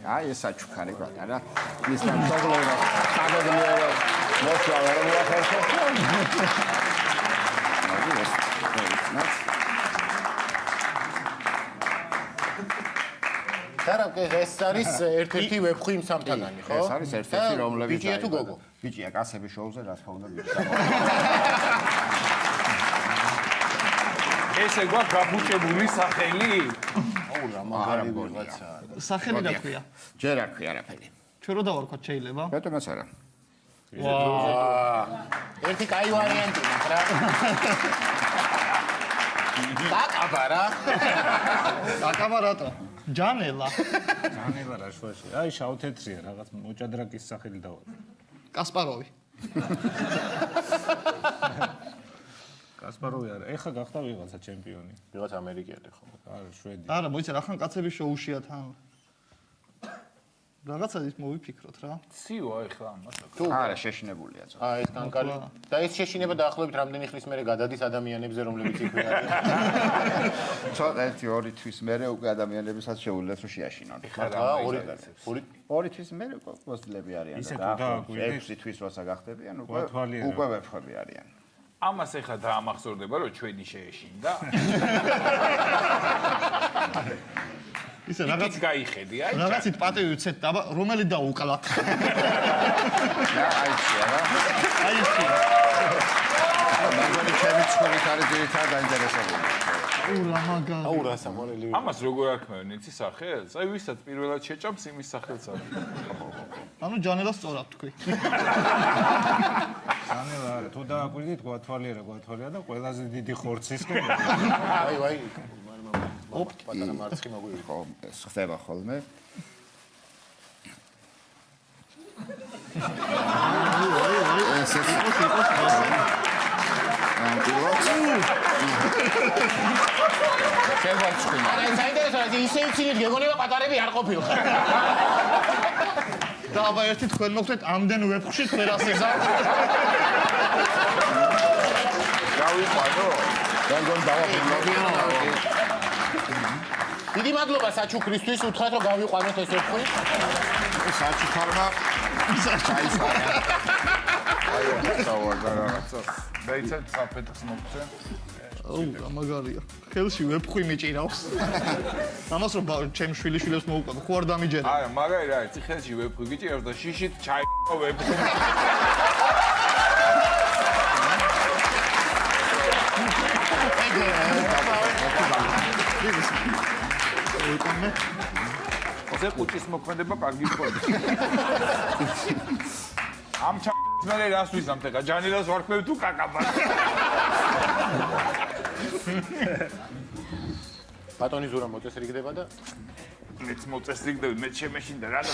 აი ეს საჩუქარი პატარა. ის სამწუხაროდ საბედნიერო მოსვლა ვერ მოახერხე. ეს არის ერთ-ერთი ვებხვი იმ სამთაგანი, ხო? ეს არის ერთ-ერთი რომლებიც ბიჭია თუ გოგო? ბიჭია, კაცების შოუზე რა თქმა უნდა ბიჭია. ესე გვაქვს გაფუჭებული სახელი? აუ რა მაგარი ვიღაცა. სახელი რა ქვია? ჯერ არ ქვია არაფერი. ჩვენ რო დავარქვათ შეიძლება? ბატონოს არა. ერთი კაი ვარიანტი მაქვს რა. დაკაბა რა. დაკაბა რატო? ჯანელა. ჯანელა რა შუაში. აი შავთეთრია რაღაც მოჭადრაკის სახელი დავარ. კასპაროვი. კასპაროვი არა. ეხა გახდა ვიღაცა ჩემპიონი. ვიღაც ამერიკელი ხო? არა, შვედი. არა, მოიცა რახან კაცების შოუშია თან. რაღაცა ის მოვიფიქროთ რა. ციო ეხლა ამას. არა, შეშინებულია ზოგადად. აა ეს კანკალი. და ეს შეშინება დაახლოებით რამდენი ხნის მერე გადადის ადამიანებზე, რომლებიც იქვე არიან. ცოტა 1-2 თვის მერე უკვე ადამიანებისაც შეუძლიათ რომ შეაშინონ. ორი თვის მერე უკვე მოსლები არიან და 6 თვის როცა გახდებიან უკვე ვეფხვები არიან. ამას ეხლა დაამახსოვრდება რომ ჩვენი შეეშინდა. ისე რაღაც გაიხედი, აი. რაღაცით პატივი უცეთ და რომელი დაუკლა. აიცი რა. აიცი. მაგარი ჩემი ცხოვრით არის ძირითადად დაინტერესებული. აუ რა მაგარი. აუ რა სამორელი. ამას როგორ არქმევენ იცი სახელს? აი ვისაც პირველად შეჭამს იმის სახელს არის. ანუ ჯანელა სწორად თქვი. ჯანელა არა, თუ დააკვირდით გვათვალიერა და ყველაზე დიდი ხორცისკენ. აი. პატარა მარცხი მოგვიყვება. ხო, ეს ხდება ხოლმე. არა, საინტერესოა, ისე იცინით, გეგონება პატარები არ ყოფილ. და აბა ერთი თქვენ მოხდეთ ამდენ ვეფხვში თქვენ ასეზე. გავიყვანო. განგონ დავაფიქრე. დიდი მადლობა საჩუქრისთვის, უთხრათ რომ გავიყვანოთ ეს ვეფხვი. საჩუქარმა საჩაისარა. აი, დავარ რაღაცა. დაიცეთ საფეთქს მოგცენ. აუ, გამაგარია. ხელში ვეფხვი მიჭირავს. ამას რომ ჩემ შვილიშვილებს მოუყვება, ხო არ დამიჯერა. არა, მაგარი რა, იცი ხელში ვეფხვი გიჭირავს და შიშით ჩაიყო ვეფხვი. ზე ყუჭის მოქმედება კარგი ხდება. ამ მერე რას ვიზამთ ეხა ჯანილას ვარქმევ თუ კაკაბას. ბატონი ზურა მოწესრიგდება და მეც მოწესრიგდები, მეც შემეშინდა რა და